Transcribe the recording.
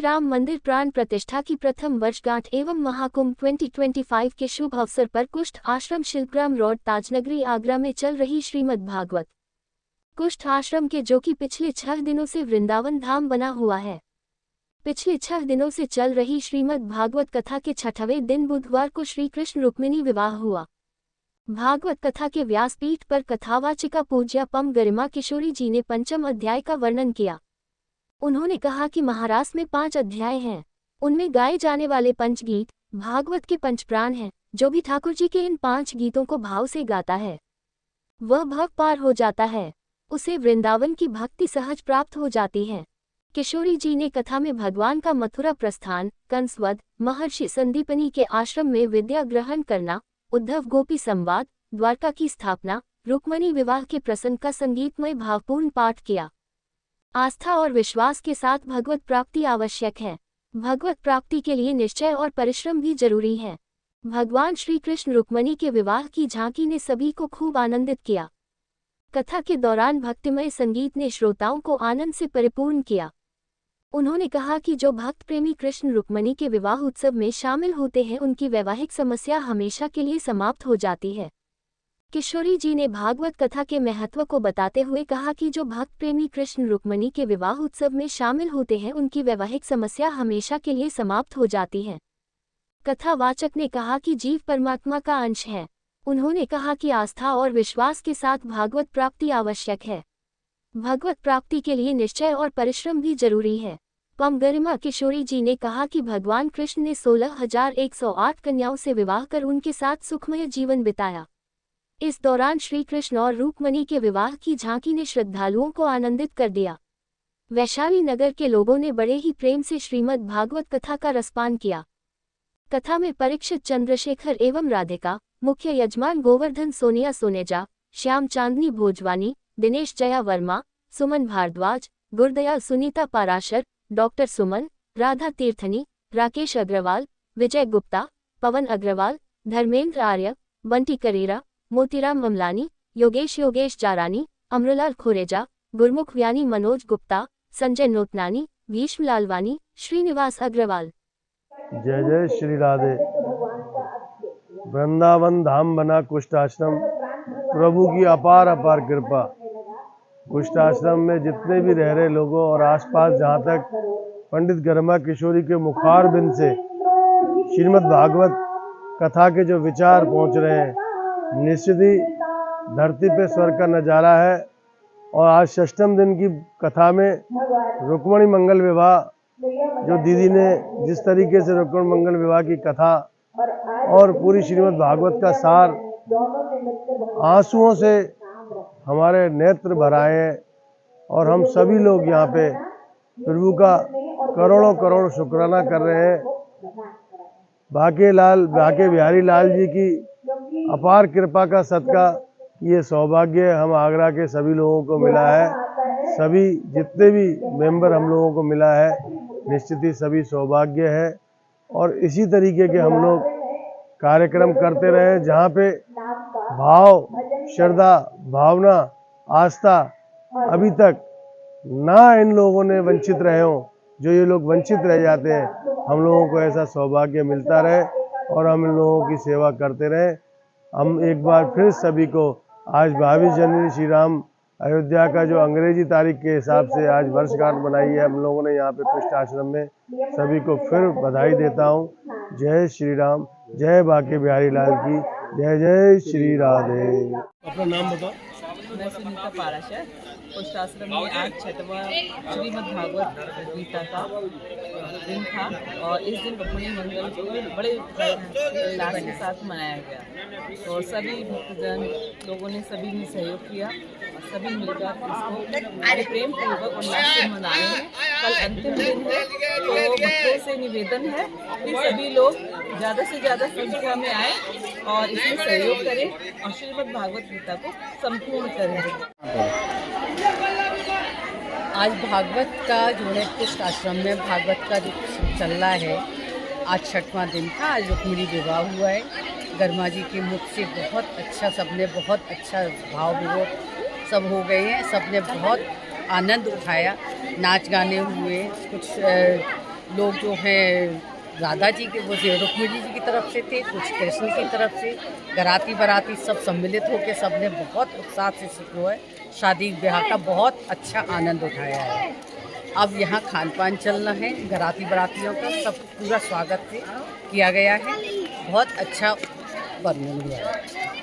राम मंदिर प्राण प्रतिष्ठा की प्रथम वर्षगांठ एवं महाकुंभ 2025 के शुभ अवसर पर कुष्ठ आश्रम शिल्पग्राम रोड ताजनगरी आगरा में चल रही श्रीमद् भागवत कुष्ठ आश्रम के जो कि पिछले 6 दिनों से वृंदावन धाम बना हुआ है। पिछले 6 दिनों से चल रही श्रीमद् भागवत कथा के 6वें दिन बुधवार को श्री कृष्ण रुक्मिणी विवाह हुआ। भागवत कथा के व्यासपीठ पर कथावाचिका पूज्या पम गरिमा किशोरी जी ने पंचम अध्याय का वर्णन किया। उन्होंने कहा कि महारास में 5 अध्याय हैं। उनमें गाए जाने वाले पंचगीत भागवत के पंचप्राण हैं। जो भी ठाकुर जी के इन 5 गीतों को भाव से गाता है वह भव पार हो जाता है, उसे वृंदावन की भक्ति सहज प्राप्त हो जाती है। किशोरी जी ने कथा में भगवान का मथुरा प्रस्थान, कंसवध, महर्षि संदीपनी के आश्रम में विद्या ग्रहण करना, उद्धव गोपी संवाद, द्वारका की स्थापना, रुक्मिणी विवाह के प्रसंग का संगीतमय भावपूर्ण पाठ किया। आस्था और विश्वास के साथ भगवत प्राप्ति आवश्यक है। भगवत प्राप्ति के लिए निश्चय और परिश्रम भी जरूरी है। भगवान श्री कृष्ण रुक्मिणी के विवाह की झांकी ने सभी को खूब आनंदित किया। कथा के दौरान भक्तिमय संगीत ने श्रोताओं को आनंद से परिपूर्ण किया। उन्होंने कहा कि जो भक्त प्रेमी कृष्ण रुक्मिणी के विवाह उत्सव में शामिल होते हैं उनकी वैवाहिक समस्या हमेशा के लिए समाप्त हो जाती है। किशोरी जी ने भागवत कथा के महत्व को बताते हुए कहा कि जो भक्त प्रेमी कृष्ण रुक्मिणी के विवाह उत्सव में शामिल होते हैं उनकी वैवाहिक समस्या हमेशा के लिए समाप्त हो जाती है। कथावाचक ने कहा कि जीव परमात्मा का अंश है। उन्होंने कहा कि आस्था और विश्वास के साथ भागवत प्राप्ति आवश्यक है। भगवत प्राप्ति के लिए निश्चय और परिश्रम भी जरूरी है। पम गरिमा किशोरी जी ने कहा कि भगवान कृष्ण ने 16,108 कन्याओं से विवाह कर उनके साथ सुखमय जीवन बिताया। इस दौरान श्री कृष्ण और रुक्मिणी के विवाह की झांकी ने श्रद्धालुओं को आनंदित कर दिया। वैशाली नगर के लोगों ने बड़े ही प्रेम से श्रीमद् भागवत कथा का रसपान किया। कथा में परीक्षित चंद्रशेखर एवं राधिका, मुख्य यजमान गोवर्धन सोनिया सोनेजा, श्याम चांदनी भोजवानी, दिनेश जया वर्मा, सुमन भारद्वाज, गुरदयाल सुनीता पाराशर, डॉक्टर सुमन, राधा तीर्थनी, राकेश अग्रवाल, विजय गुप्ता, पवन अग्रवाल, धर्मेंद्र आर्य, बंटी करेरा, मोतीराम ममलानी, योगेश जारानी, अमरलाल खोरेजा, गुरमुख व्यानी, मनोज गुप्ता, संजय नोतनानी, भीष्म लालवानी, श्रीनिवास अग्रवाल। जय जय श्री राधे। वृंदावन धाम बना कुष्ठ आश्रम, प्रभु की अपार अपार कृपा। कुष्ठ आश्रम में जितने भी रह रहे लोगों और आसपास जहाँ तक पंडित गरिमा किशोरी के मुखार बिंद से श्रीमद् भागवत कथा के जो विचार पहुँच रहे हैं, निश्चित ही धरती पे स्वर्ग का नज़ारा है। और आज 6वें दिन की कथा में रुक्मिणी मंगल विवाह, जो दीदी ने जिस तरीके से रुक्मिणी मंगल विवाह की कथा और पूरी श्रीमद् भागवत का सार आंसुओं से हमारे नेत्र भराए हैं। और हम सभी लोग यहाँ पे प्रभु का करोड़ों करोड़ शुक्राना कर रहे हैं। बाके बिहारी लाल जी की अपार कृपा का सदका ये सौभाग्य हम आगरा के सभी लोगों को मिला है। सभी जितने भी मेंबर हम लोगों को मिला है, निश्चित ही सभी सौभाग्य है। और इसी तरीके के हम लोग कार्यक्रम करते रहे जहाँ पे भाव, श्रद्धा, भावना, आस्था अभी तक ना इन लोगों ने वंचित रहे हों। जो ये लोग वंचित रह जाते हैं, हम लोगों को ऐसा सौभाग्य मिलता रहे और हम इन लोगों की सेवा करते रहे। हम एक बार फिर सभी को आज 22 जनवरी श्री राम अयोध्या का जो अंग्रेजी तारीख के हिसाब से आज वर्षगांठ बनाई है हम लोगों ने यहाँ पे कुष्ठ आश्रम में, सभी को फिर बधाई देता हूँ। जय श्री राम, जय बाके बिहारी लाल की, जय जय श्री राधे। अपना नाम बताओ। मैं सुनीता पाराशर। कुष्ठ आश्रम में आज 6वां श्रीमद् भागवत गीता का दिन था और इस दिन रुक्मिणी मंगल को बड़े उल्लास के साथ मनाया गया। और सभी भक्तजन लोगों ने सभी ने सहयोग किया और सभी मिलकर इसको बड़े प्रेम पूर्वक उल्लास से मना रहे हैं। कल अंतिम दिन है, तो भक्तों से निवेदन है कि सभी लोग ज़्यादा से ज़्यादा संख्या में आए और इसमें सहयोग करें और श्रीमद् भागवत गीता को संपूर्ण करें। आज भागवत का जो है कुष्ठ आश्रम में भागवत का जो चल रहा है, आज 6वां दिन था। आज रुक्मिणी विवाह हुआ है। गरिमा जी के मुख से बहुत अच्छा, सबने बहुत अच्छा भाव विभोर सब हो गए हैं। सबने बहुत आनंद उठाया, नाच गाने हुए, कुछ लोग जो हैं राधा जी के वो से रुक्मिणी जी की तरफ से थे, कुछ कृष्ण की तरफ से। घराती बाराती सब सम्मिलित होकर सबने बहुत उत्साह से जो है शादी ब्याह का बहुत अच्छा आनंद उठाया है। अब यहाँ खान पान चलना है, घराती बारातियों का सब पूरा स्वागत से किया गया है, बहुत अच्छा वर्णन हुआ है।